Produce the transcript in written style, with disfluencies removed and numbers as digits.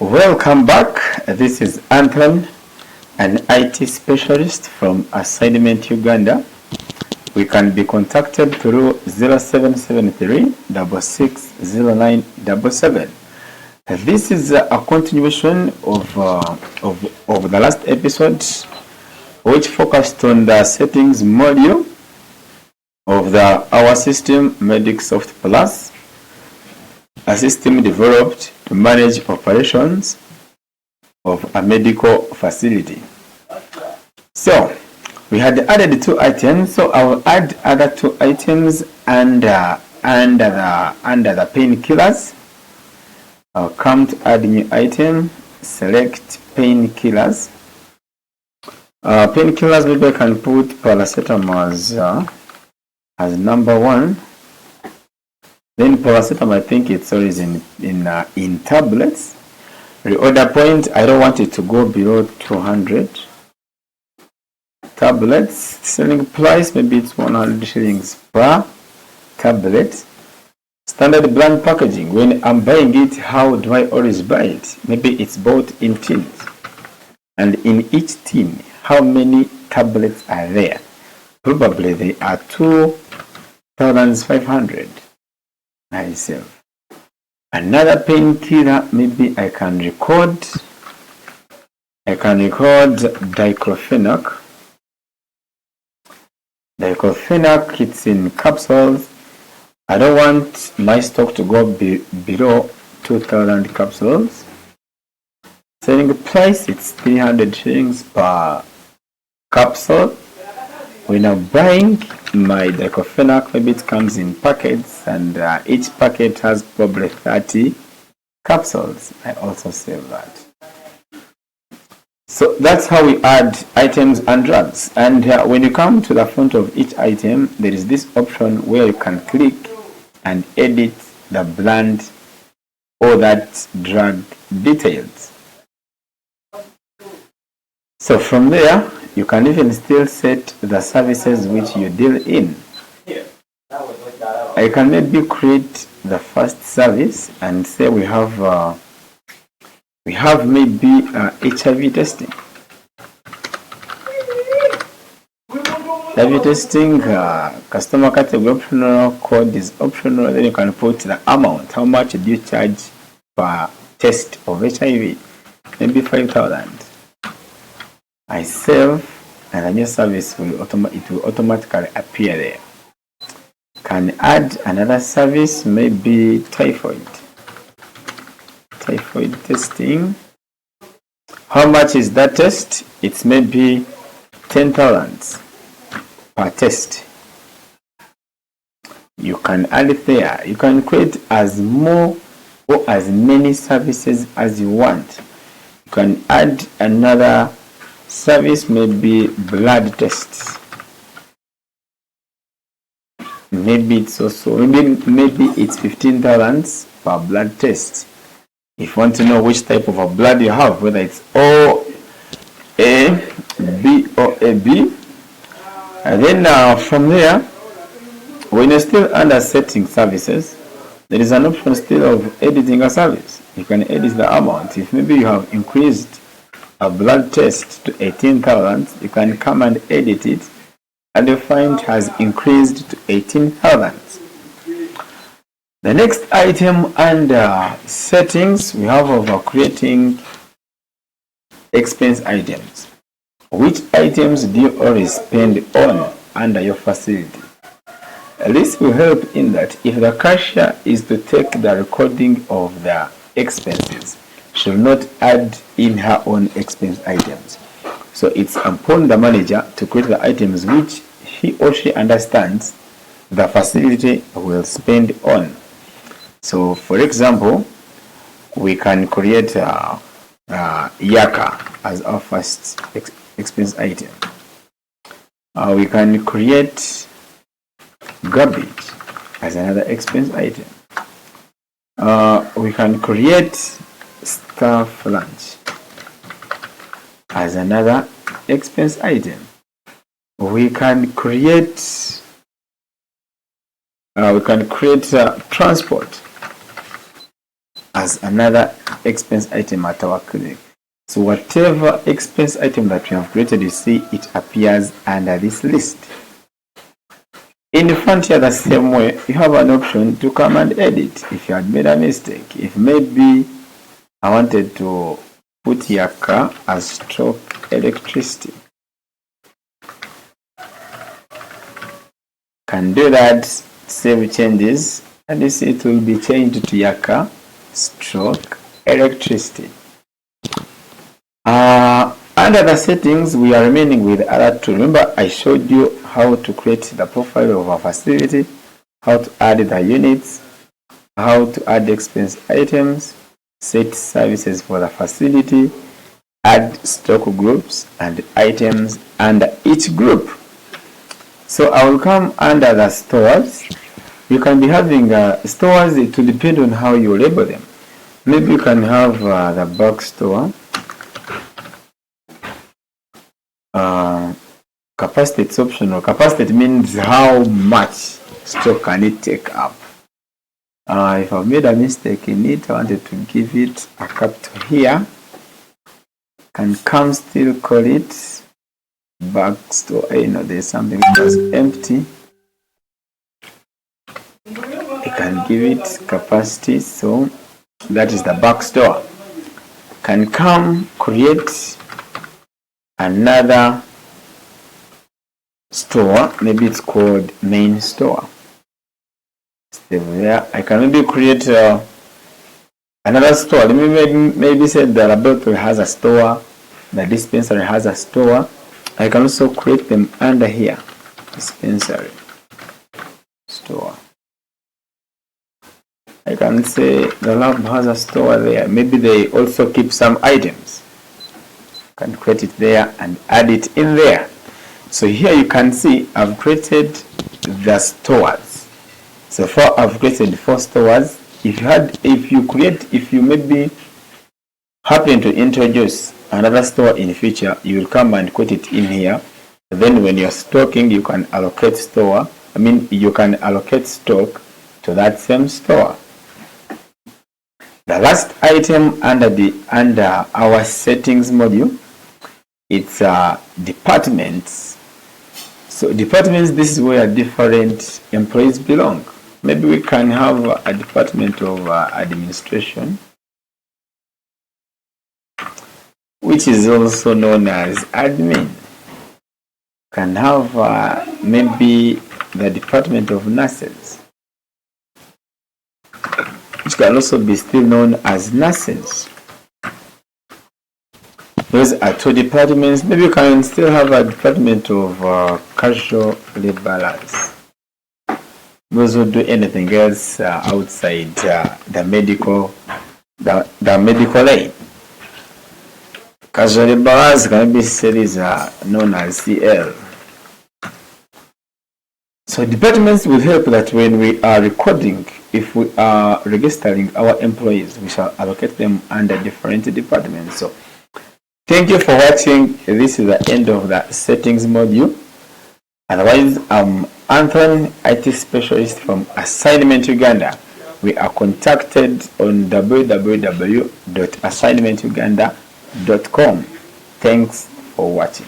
Welcome back. This is Anton, an IT specialist from Assignment Uganda. We can be contacted through 0773 660977. This is a continuation of the last episode, which focused on the settings module of our system Medicsoft Plus, a system developed to manage operations of a medical facility. So we had added 2 items, so I will add other 2 items under the painkillers. I'll come to add new item, select painkillers. Painkillers, maybe I can put paracetamol as number 1. Then paracetamol, I think it's always in tablets. Reorder point, I don't want it to go below 200. Tablets, selling price, maybe it's 100 shillings per tablet. Standard brand packaging, when I'm buying it, how do I always buy it? Maybe it's bought in tins. And in each tin, how many tablets are there? Probably they are 2,500. Myself. Another painkiller, maybe I can record diclofenac. Diclofenac, it's in capsules. I don't want my stock to go below 2,000 capsules. Selling price, it's 300 shillings per capsule. When I'm buying my diclofenac, maybe it comes in packets, and each packet has probably 30 capsules. I also save that. So that's how we add items and drugs. And when you come to the front of each item, there is this option where you can click and edit the brand or that drug details. So from there, you can even still set the services which you deal in. I can maybe create the first service and say we have maybe HIV testing. HIV testing, customer category optional, code is optional. Then you can put the amount. How much do you charge per test of HIV? Maybe 5,000. I save, and the new service will automatically appear there. Can add another service, maybe typhoid testing. How much is that test? It's maybe 10,000 per test. You can add it there. You can create as more or as many services as you want. You can add another service, maybe blood tests. Maybe it's also maybe it's 15,000 per blood test. If you want to know which type of a blood you have, whether it's O, A, B or AB, and then from there, when you're still under setting services, there is an option still of editing a service. You can edit the amount. If maybe you have increased a blood test to 18,000, you can come and edit it, and you find it has increased to 18,000. The next item under settings, we have over creating expense items. Which items do you always spend on under your facility? This will help in that if the cashier is to take the recording of the expenses, she will not add in her own expense items. So it's upon the manager to create the items which he or she understands the facility will spend on. So for example, we can create Yaka as our first expense item. We can create garbage as another expense item. We can create staff lunch as another expense item. We can create transport as another expense item at our clinic. So whatever expense item that we have created, you see it appears under this list. In the front here, the same way, you have an option to come and edit if you had made a mistake. If maybe I wanted to put your car as stroke electricity, can do that, save changes, and you see it will be changed to your car stroke electricity. Under the settings, we are remaining with other tools. Remember, I showed you how to create the profile of a facility, how to add the units, how to add expense items, set services for the facility, add stock groups and items under each group. So I will come under the stores. You can be having stores, it will depend on how you label them. Maybe you can have the box store. Capacity, it's optional. Capacity means how much stock can it take up. If I've made a mistake in it, I wanted to give it a capital here. Can come still call it box store. There's something that was empty. You can give it capacity, so that is the box store. Can come create another store, maybe it's called main store. Stay there. I can maybe create another store. Let me maybe say the laboratory has a store, the dispensary has a store. I can also create them under here. Dispensary store. I can say the lab has a store there. Maybe they also keep some items. Can create it there and add it in there. So here you can see I've created the stores. So far I've created 4 stores. If you maybe happen to introduce another store in the future, you will come and put it in here. Then when you're stocking, you can allocate you can allocate stock to that same store. The last item under our settings module, it's departments. So departments, this is where different employees belong. Maybe we can have a department of administration, which is also known as admin. Can have maybe the department of nurses, which can also be still known as nurses. Those are 2 departments. Maybe you can still have a department of casual laborers. Those who do anything else outside the medical lane. Casual laborers can be series known as CL. So departments will help that when we are recording, if we are registering our employees, we shall allocate them under different departments. So thank you for watching. This is the end of the settings module. Otherwise, I'm Anthony, IT specialist from Assignment Uganda. We are contacted on www.assignmentuganda.com. Thanks for watching.